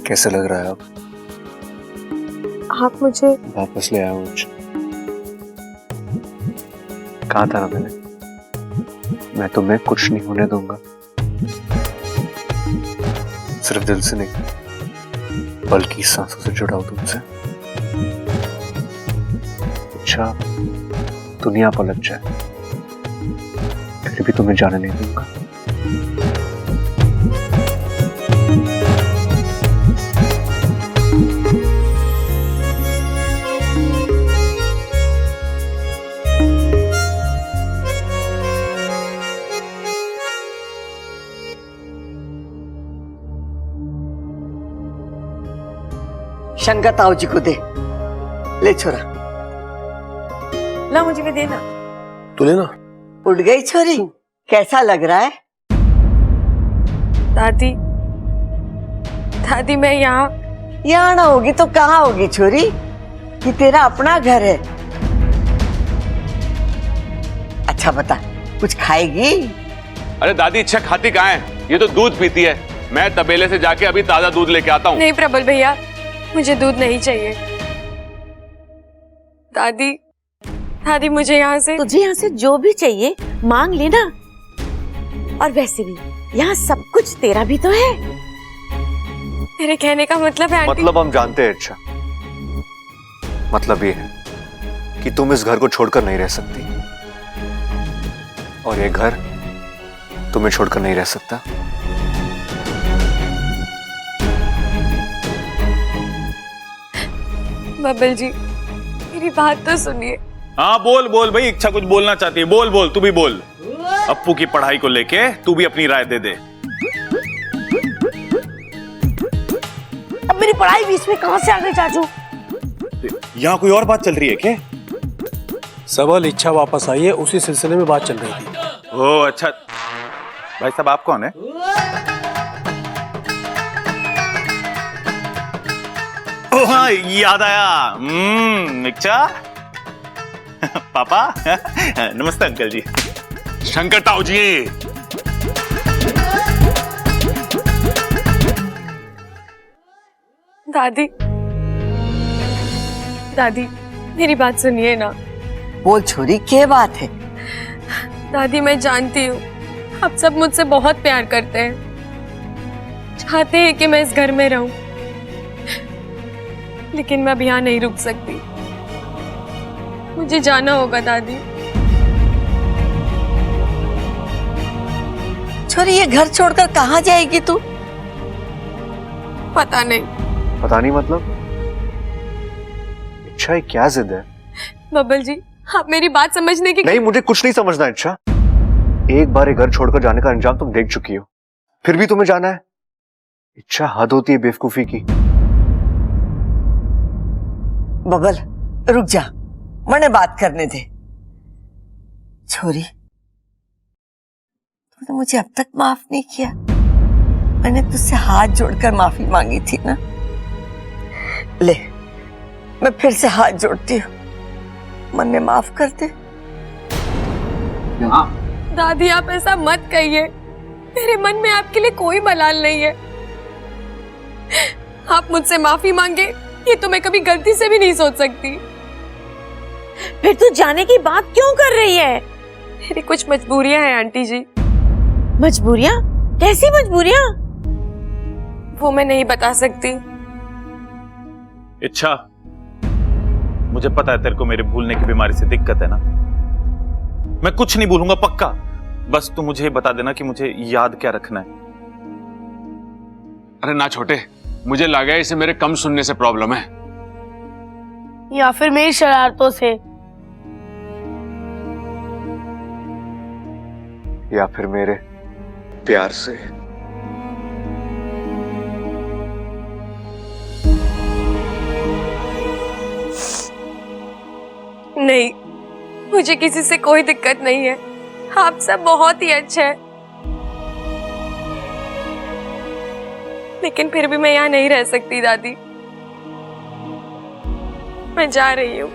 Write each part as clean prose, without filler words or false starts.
कैसे लग रहा है अब? आप मुझे वापस ले आया मुझे। कहा था ना मैंने, मैं तुम्हें कुछ नहीं होने दूंगा। सिर्फ दिल से नहीं, बल्कि सांसों से जुड़ा हूं तुमसे। अच्छा दुनिया पलट जाए, फिर भी तुम्हें जाने नहीं दूंगा। शंकर ताऊ जी को दे। ले छोरा। ला, मुझे भी देना। तू लेना। उठ गई छोरी, कैसा लग रहा है? दादी, दादी मैं यहाँ ना होगी तो कहाँ होगी छोरी? कि तेरा अपना घर है। अच्छा बता, कुछ खाएगी? अरे दादी इच्छा खाती कहाँ है? ये तो दूध पीती है। मैं तबेले से जाके अभी ताजा दूध लेके आता हूँ। नहीं प्रबल भैया, मुझे दूध नहीं चाहिए। दादी, दादी मुझे यहाँ से तुझे यहाँ से जो भी चाहिए मांग लेना। और वैसे भी यहाँ सब कुछ तेरा भी तो है। मेरे कहने का मतलब है आंटी। मतलब हम जानते हैं अच्छा। मतलब ये है कि तुम इस घर को छोड़कर नहीं रह सकती, और ये घर तुम्हें छोड़कर नहीं रह सकता। बबल जी, मेरी बात तो सुनिए। हाँ बोल बोल भाई, इच्छा कुछ बोलना चाहती है। बोल बोल, तू भी बोल। अप्पू की पढ़ाई को लेके तू भी अपनी राय दे दे। अब मेरी पढ़ाई बीच में कहाँ से आ गई चाचू? यहाँ कोई और बात चल रही है क्या? सबल इच्छा वापस आई है, उसी सिलसिले में बात चल रही थी। ओह अच्छा। भाई साहब आप कौन है? ओह हाँ, याद आया। इच्छा पापा। नमस्ते अंकल जी। शंकर ताऊ जी। दादी, दादी मेरी बात सुनिए ना। बोल छोरी, क्या बात है? दादी मैं जानती हूँ आप सब मुझसे बहुत प्यार करते हैं, चाहते हैं कि मैं इस घर में रहूं, लेकिन मैं अब यहाँ नहीं रुक सकती। मुझे जाना होगा दादी। छोरी ये घर छोड़कर कहाँ जाएगी तू? पता नहीं। पता नहीं मतलब? इच्छा क्या जिद है? बबल जी, आप मेरी बात समझने की नहीं, मुझे कुछ नहीं समझना इच्छा। एक बार ये घर छोड़कर जाने का अंजाम तुम देख चुकी हो, फिर भी तुम्हें जाना है? इच्छा हद होती है बेवकूफी की। बबल रुक जा, मने बात करने दे। छोरी तूने मुझे अब तक माफ नहीं किया। मैंने तुझसे हाथ जोड़कर माफी मांगी थी ना। ले, मैं फिर से हाथ जोड़ती हूँ, मन में माफ कर दे। दादी आप ऐसा मत कहिए, मेरे मन में आपके लिए कोई मलाल नहीं है। आप मुझसे माफी मांगे ये तो मैं कभी गलती से भी नहीं सोच सकती। फिर तू जाने की बात क्यों कर रही है? मेरी कुछ मजबूरियां हैं आंटी जी। मजबूरियां? कैसी मजबूरियां? वो मैं नहीं बता सकती। इच्छा, मुझे पता है तेरे को मेरे भूलने की बीमारी से दिक्कत है ना। मैं कुछ नहीं भूलूंगा पक्का। बस तू मुझे बता देना कि मुझे याद क्या रखना है। अरे ना छोटे, मुझे लगा इसे मेरे कम सुनने से प्रॉब्लम है, या फिर मेरी शरारतों से, या फिर मेरे प्यार से। नहीं, मुझे किसी से कोई दिक्कत नहीं है। आप सब बहुत ही अच्छे हैं, लेकिन फिर भी मैं यहाँ नहीं रह सकती दादी। मैं जा रही हूँ।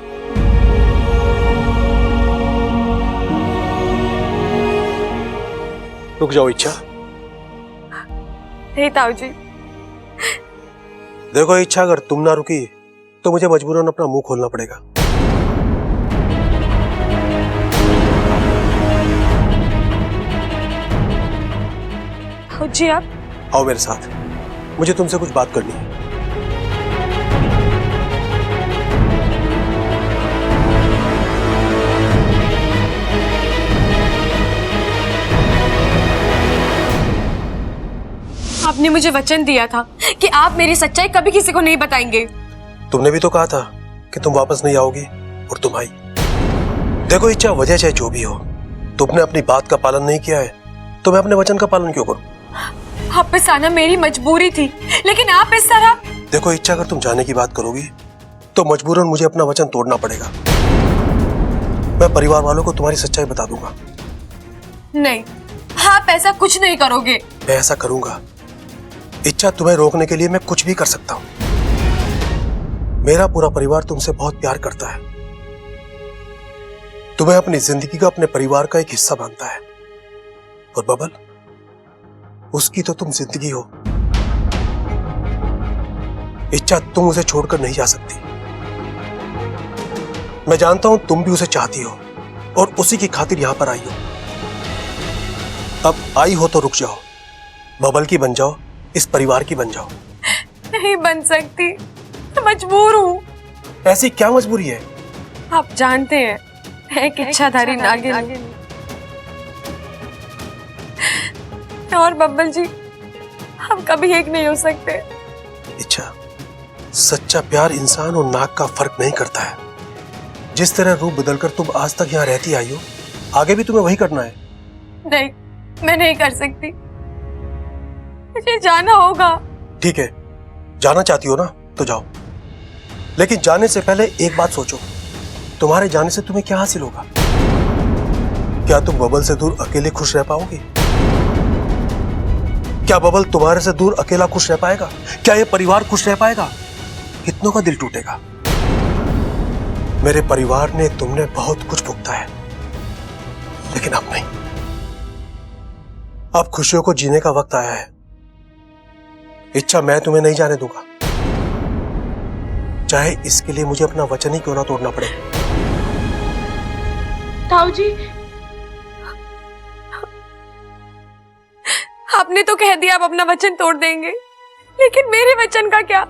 रुक जाओ इच्छा। नहीं ताऊ जी, देखो इच्छा, अगर तुम ना रुकी तो मुझे मजबूरन अपना मुंह खोलना पड़ेगा। जी आप आओ मेरे साथ, मुझे तुमसे कुछ बात करनी है। आपने मुझे वचन दिया था कि आप मेरी सच्चाई कभी किसी को नहीं बताएंगे। तुमने भी तो कहा था कि तुम वापस नहीं आओगी, और तुम आई। देखो इच्छा, वजह चाहे जो भी हो, तुमने अपनी बात का पालन नहीं किया है तो मैं अपने वचन का पालन क्यों करूं? वापस आना मेरी मजबूरी थी, लेकिन आप इस तरह। देखो इच्छा, अगर तुम जाने की बात करोगी तो मजबूरन मुझे अपना वचन तोड़ना पड़ेगा। मैं परिवार वालों को तुम्हारी सच्चाई बता दूंगा। नहीं, आप ऐसा कुछ नहीं करोगे। मैं ऐसा करूंगा। इच्छा, तुम्हें रोकने के लिए मैं कुछ भी कर सकता हूं। मेरा पूरा परिवार तुमसे बहुत प्यार करता है, तुम्हें अपनी जिंदगी का अपने परिवार का एक हिस्सा मानता है। और बबल, उसकी तो तुम जिंदगी हो। इच्छा, तुम उसे छोड़कर नहीं जा सकती। मैं जानता हूं तुम भी उसे चाहती हो और उसी की खातिर यहां पर आई हो। अब आई हो तो रुक जाओ, बबल की बन जाओ, इस परिवार की बन जाओ। नहीं बन सकती, मजबूर हूँ। ऐसी क्या मजबूरी है? आप जानते हैं, मैं एक इच्छाधारी नागिन हूं। और बब्बल जी, हम कभी एक नहीं हो सकते। इच्छा, सच्चा प्यार इंसान और नाग का फर्क नहीं करता है। जिस तरह रूप बदलकर तुम आज तक यहाँ रहती आई हो, आगे भी तुम्हें वही करना है। नहीं, मैं नहीं कर सकती, मुझे जाना होगा। ठीक है, जाना चाहती हो ना तो जाओ, लेकिन जाने से पहले एक बात सोचो, तुम्हारे जाने से तुम्हें क्या हासिल होगा? क्या तुम बबल से दूर अकेले खुश रह पाओगी? क्या बबल तुम्हारे से दूर अकेला खुश रह पाएगा? क्या ये परिवार खुश रह पाएगा? कितनों का दिल टूटेगा। मेरे परिवार ने तुमने बहुत कुछ भुगता है, लेकिन अब नहीं। अब खुशियों को जीने का वक्त आया है। इच्छा, मैं तुम्हें नहीं जाने दूंगा, चाहे इसके लिए मुझे अपना वचन ही क्यों ना तोड़ना पड़े। ताऊ जी, आपने तो कह दिया आप अपना वचन तोड़ देंगे, लेकिन मेरे वचन का क्या,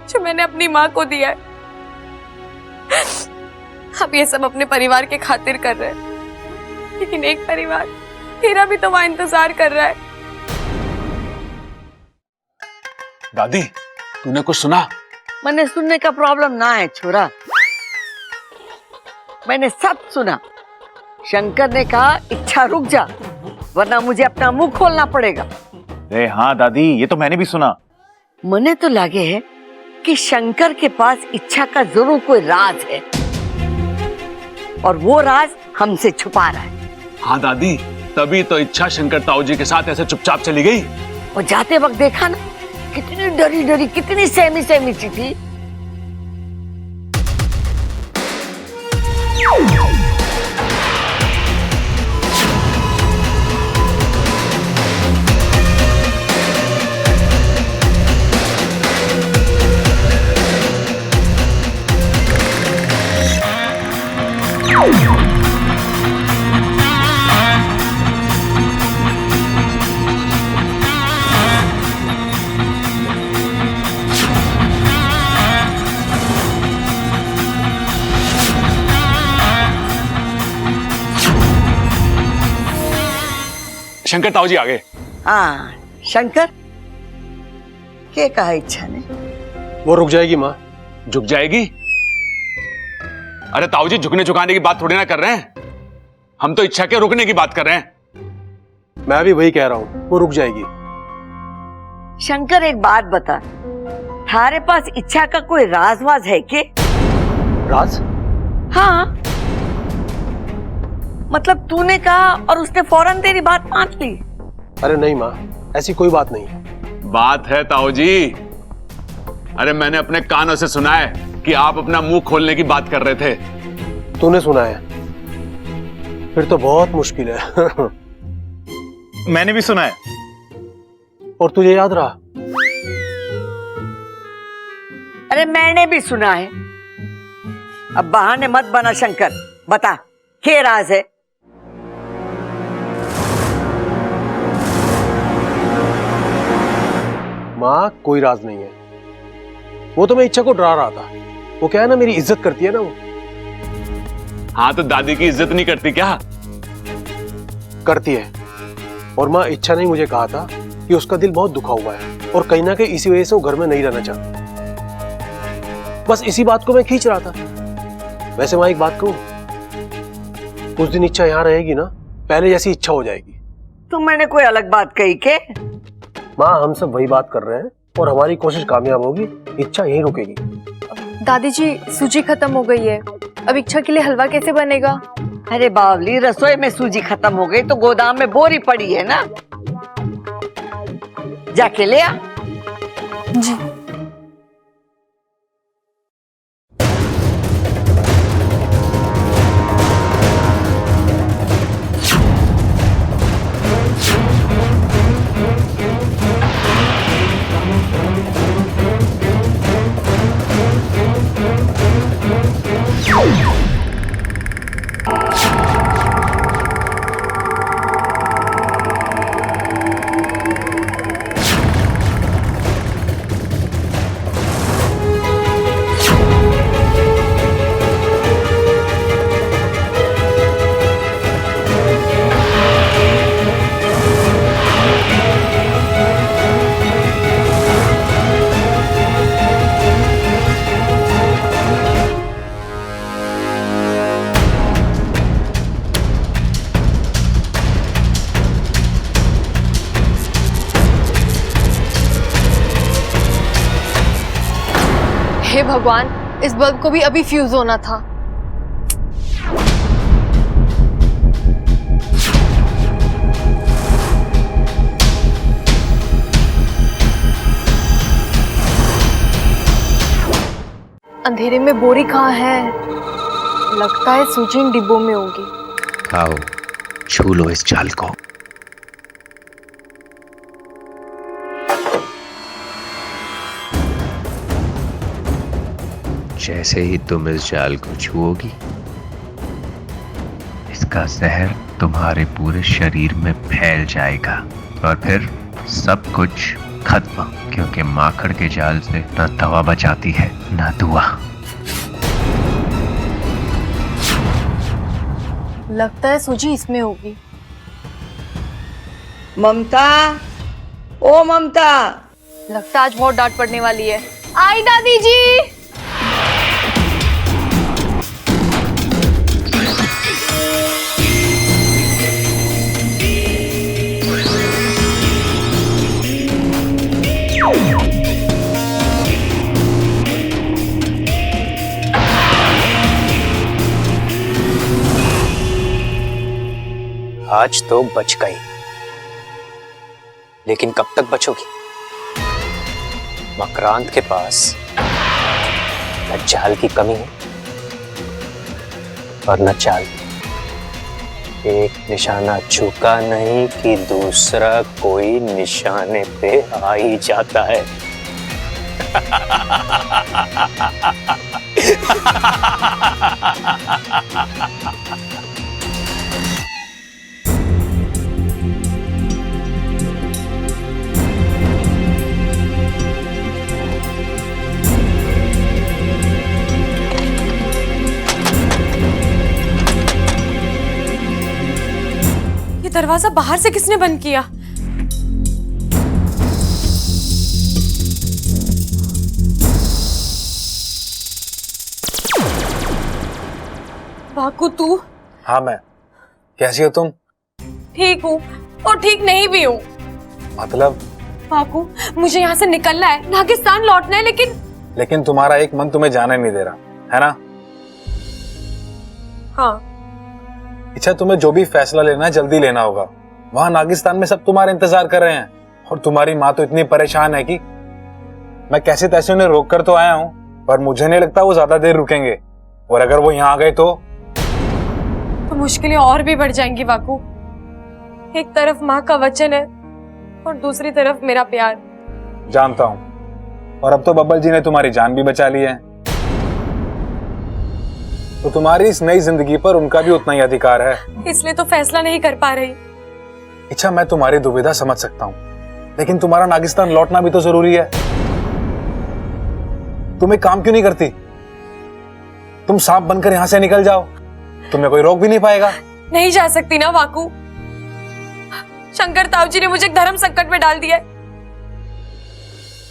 जो मैंने अपनी माँ को दिया है? आप ये सब अपने परिवार के खातिर कर रहे हैं, लेकिन एक परिवार मेरा भी तो वहां इंतजार कर रहा है। दादी, तूने कुछ सुना? मैंने सुनने का प्रॉब्लम ना है छोरा, मैंने सब सुना। शंकर ने कहा इच्छा रुक जा, वरना मुझे अपना मुंह खोलना पड़ेगा। अरे हाँ दादी, ये तो मैंने भी सुना। मने तो लगे है कि शंकर के पास इच्छा का जरूर कोई राज है, और वो राज हमसे छुपा रहा है। हाँ दादी, तभी तो इच्छा शंकर ताऊ जी के साथ ऐसे चुपचाप चली गई। और जाते वक्त देखा ना, कितनी डरी डरी, कितनी सहमी सहमी सी थी। शंकर ताऊ जी आ गए। हाँ शंकर, क्या कहा इच्छा ने? वो रुक जाएगी माँ। झुक जाएगी? अरे ताऊ जी, झुकने झुकाने की बात थोड़ी ना कर रहे हैं, हम तो इच्छा के रुकने की बात कर रहे हैं। मैं भी वही कह रहा हूँ, वो रुक जाएगी। शंकर एक बात बता, थारे पास इच्छा का कोई राजवाज है के? राज? हाँ, मतलब तूने कहा और उसने फौरन तेरी बात मान ली। अरे नहीं माँ, ऐसी कोई बात नहीं है। बात है ताऊ जी। अरे मैंने अपने कानों से सुना है कि आप अपना मुंह खोलने की बात कर रहे थे। तूने सुना है? फिर तो बहुत मुश्किल है। मैंने भी सुना है। और तुझे याद रहा? अरे मैंने भी सुना है। अब बहाने मत बना शंकर, बता क्या राज है? माँ कोई राज नहीं है, वो तो मैं इच्छा को डरा रहा था। वो क्या है ना, मेरी इज्जत करती है ना वो। हाँ तो दादी की इज्जत नहीं करती क्या? करती है। और माँ इच्छा ने मुझे कहा था कि उसका दिल बहुत दुखा हुआ है और कहीं ना कहीं इसी वजह से वो घर में नहीं रहना चाहता। बस इसी बात को मैं खींच रहा था। वैसे माँ एक बात कहूं, उस दिन इच्छा यहाँ रहेगी ना, पहले जैसी इच्छा हो जाएगी। तो मैंने कोई अलग बात कही के? माँ हम सब वही बात कर रहे हैं और हमारी कोशिश कामयाब होगी, इच्छा यहीं रुकेगी। दादी जी, सूजी खत्म हो गई है, अब इच्छा के लिए हलवा कैसे बनेगा? अरे बावली, रसोई में सूजी खत्म हो गई तो गोदाम में बोरी पड़ी है ना, जाके ले आ। जी। हे भगवान, इस बल्ब को भी अभी फ्यूज होना था। अंधेरे में बोरी कहाँ है? लगता है सूजी इन डिब्बों में होगी। आओ छू लो इस जाल को। जैसे ही तुम इस जाल को छुओगी, इसका जहर तुम्हारे पूरे शरीर में फैल जाएगा और फिर सब कुछ खत्म, क्योंकि माखड़ के जाल से ना दवा बचाती है ना दुआ। लगता है सूजी इसमें होगी। ममता, ओ ममता। लगता है आज बहुत डांट पड़ने वाली है। आई दादी जी। आज तो बच गई, लेकिन कब तक बचोगी? मकरांत के पास न जाल की कमी है और न चाल। एक निशाना झुका नहीं कि दूसरा कोई निशाने पे आ ही जाता है। दरवाजा बाहर से किसने बंद किया? बाकू तू? हाँ मैं। कैसी हो तुम? ठीक हूँ और ठीक नहीं भी हूँ। मतलब? बाकू मुझे यहाँ से निकलना है, नागिस्तान लौटना है, लेकिन तुम्हारा एक मन तुम्हें जाने नहीं दे रहा है ना? हाँ। अच्छा, तुम्हें जो भी फैसला लेना है जल्दी लेना होगा। वहां नागिस्तान में सब तुम्हारे इंतजार कर रहे हैं और तुम्हारी माँ तो इतनी परेशान है कि मैं कैसे तैसे उन्हें रोक कर तो आया हूँ, पर मुझे नहीं लगता वो ज्यादा देर रुकेंगे। और अगर वो यहाँ आ गए तो मुश्किलें और भी बढ़ जाएंगी बाकू। एक तरफ माँ का वचन है और दूसरी तरफ मेरा प्यार। जानता हूँ, और अब तो बब्बल जी ने तुम्हारी जान भी बचा ली है, तो तुम्हारी इस नई जिंदगी पर उनका भी उतना ही अधिकार है। इसलिए तो फैसला नहीं कर पा रही। इच्छा, मैं तुम्हारी दुविधा समझ सकता हूं, लेकिन तुम्हारा नागिस्तान लौटना भी तो जरूरी है। तुम एक काम क्यों नहीं करती? तुम सांप बनकर यहां से निकल जाओ, तुम्हें कोई रोक भी नहीं पाएगा। नहीं जा सकती ना वाकू। शंकर ताऊ जी ने मुझे एक धर्म संकट में डाल दिया है।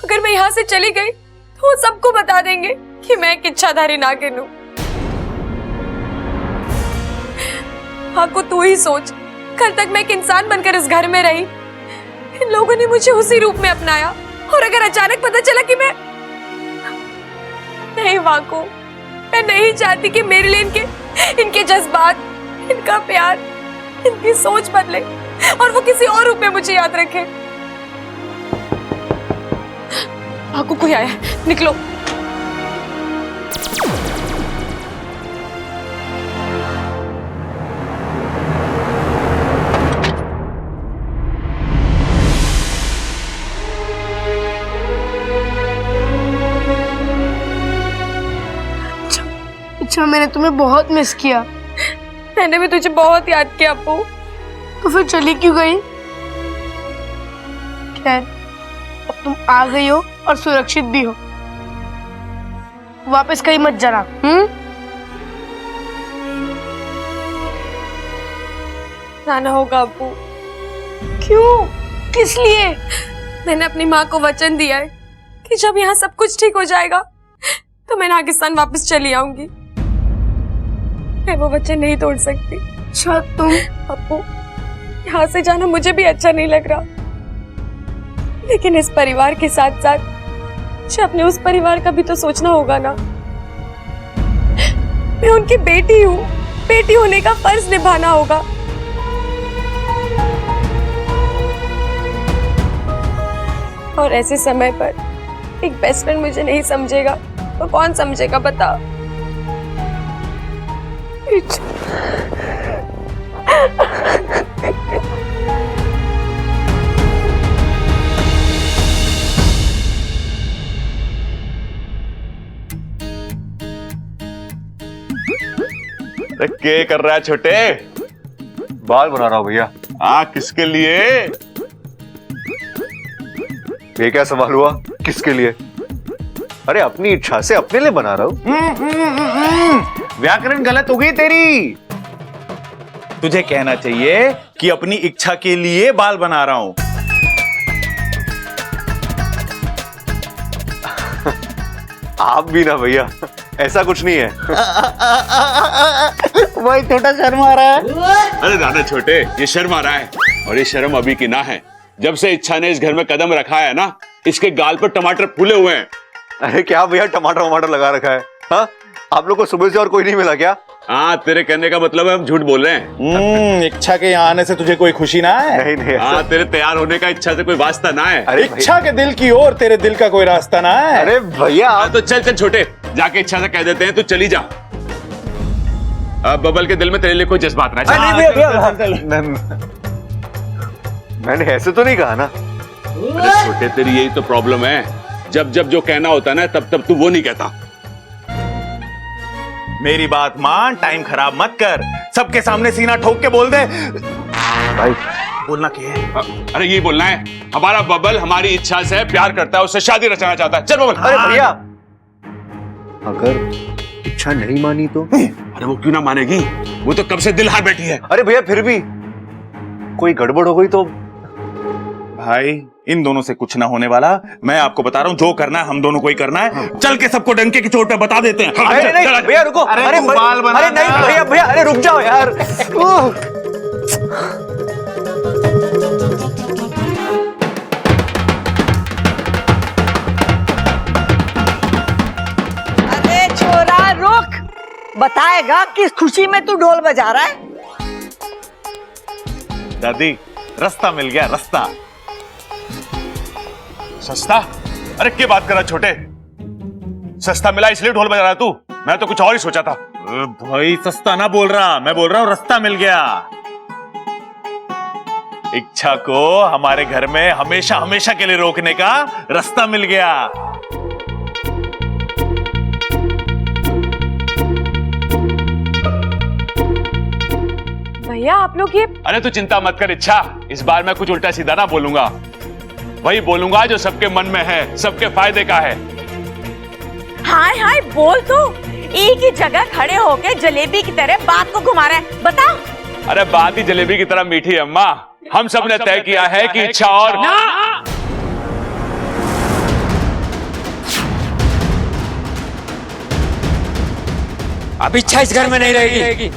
अगर मैं यहाँ से चली गई तो वो सबको बता देंगे कि मैं एक इच्छाधारी नागिन हूँ। वाकू, तू ही सोच, कल तक मैं एक इंसान बनकर इस घर में रही, इन लोगों ने मुझे उसी रूप में अपनाया, और अगर अचानक पता चला कि मैं नहीं वाकू, मैं नहीं चाहती कि मेरे लिए इनके जज्बात, इनका प्यार, इनकी सोच बदले और वो किसी और रूप में मुझे याद रखे। वाकू, कोई आया है, निकलो। अच्छा, मैंने तुम्हें बहुत मिस किया। मैंने भी तुझे बहुत याद किया अप्पू। तो फिर चली क्यों गई? खैर, अब तुम आ गई हो और सुरक्षित भी हो। वापस कहीं मत जाना। जाना होगा अप्पू। क्यों? किस लिए? मैंने अपनी माँ को वचन दिया है कि जब यहाँ सब कुछ ठीक हो जाएगा तो मैं नागिस्तान वापस चली आऊंगी। मैं वो वचन नहीं तोड़ सकती। अच्छा, तुम? अप्पू, यहाँ से जाना मुझे भी अच्छा नहीं लग रहा, लेकिन इस परिवार के साथ साथ मुझे अपने उस परिवार का भी तो सोचना होगा ना। मैं उनकी बेटी हूँ, बेटी होने का फर्ज निभाना होगा। और ऐसे समय पर एक बेस्ट फ्रेंड मुझे नहीं समझेगा तो कौन समझेगा, बता। क्या कर रहा है छोटे? बाल बना रहा हूं भैया। किसके लिए? ये क्या सवाल हुआ, किसके लिए? अरे अपनी इच्छा से अपने लिए बना रहा हूं। व्याकरण गलत हो गई तेरी। तुझे कहना चाहिए कि अपनी इच्छा के लिए बाल बना रहा हूं। आप भी ना भैया, ऐसा कुछ नहीं है। भाई छोटा शर्म आ रहा है। अरे दादा छोटे, ये शर्म आ रहा है, और ये शर्म अभी की ना है। जब से इच्छा ने इस घर में कदम रखा है ना, इसके गाल पर टमाटर फूले हुए हैं। अरे क्या भैया, टमाटर वमाटर लगा रखा है? हाँ, आप लोग को सुबह से और कोई नहीं मिला क्या? हाँ, तेरे कहने का मतलब है हम झूठ बोल रहे हैं। इच्छा के यहाँ आने से तुझे कोई खुशी ना है? नहीं नहीं। हाँ, तेरे तैयार होने का इच्छा से कोई वास्ता ना है। अरे इच्छा के दिल की ओर तेरे दिल का कोई रास्ता ना है। अरे भैया हाँ, तो चल चल छोटे, जाके इच्छा से कह देते हैं तू चली जा। अब बबल के दिल में तेरे लिए कोई जज्बात ना। नहीं भैया, मैंने ऐसे तो नहीं कहा ना। अरे छोटे, तेरी यही तो प्रॉब्लम है, जब जब जो कहना होता है ना तब तब तू वो नहीं कहता। मेरी बात मान, टाइम खराब मत कर, सबके सामने सीना ठोक के बोल दे। भाई बोलना क्या है? अरे ये बोलना है, हमारा बबल हमारी इच्छा से प्यार करता है, उससे शादी रचना चाहता है। चल बबल। अरे भैया, अगर इच्छा नहीं मानी तो? अरे वो क्यों ना मानेगी, वो तो कब से दिल हार बैठी है। अरे भैया, फिर भी कोई गड़बड़ हो गई तो? भाई इन दोनों से कुछ ना होने वाला, मैं आपको बता रहा हूँ, जो करना है हम दोनों को ही करना है। चल के सबको डंके की चोट पे बता देते हैं। अरे नहीं भैया, रुको। अरे बाल बना। अरे नहीं भैया, भैया अरे रुक जाओ यार। अरे छोरा रुक, बताएगा किस खुशी में तू ढोल बजा रहा है? दादी, रास्ता मिल गया, रास्ता। सस्ता? अरे क्या बात कर रहा छोटे, सस्ता मिला इसलिए ढोल बजा रहा तू? मैं तो कुछ और ही सोचा था। भाई सस्ता ना बोल रहा, मैं बोल रहा हूँ रास्ता मिल गया। इच्छा को हमारे घर में हमेशा हमेशा के लिए रोकने का रास्ता मिल गया। भैया आप लोग ये अरे तू चिंता मत कर इच्छा, इस बार मैं कुछ उल्टा सीधा ना बोलूंगा, वही बोलूंगा जो सबके मन में है, सबके फायदे का है। हाय हाय बोल तो, एक ही जगह खड़े होके जलेबी की तरह बात को घुमा रहा है, बता। अरे बात ही जलेबी की तरह मीठी है अम्मा। हम सब ने तय किया है कि इच्छा और अब इच्छा इस घर में नहीं रहेगी।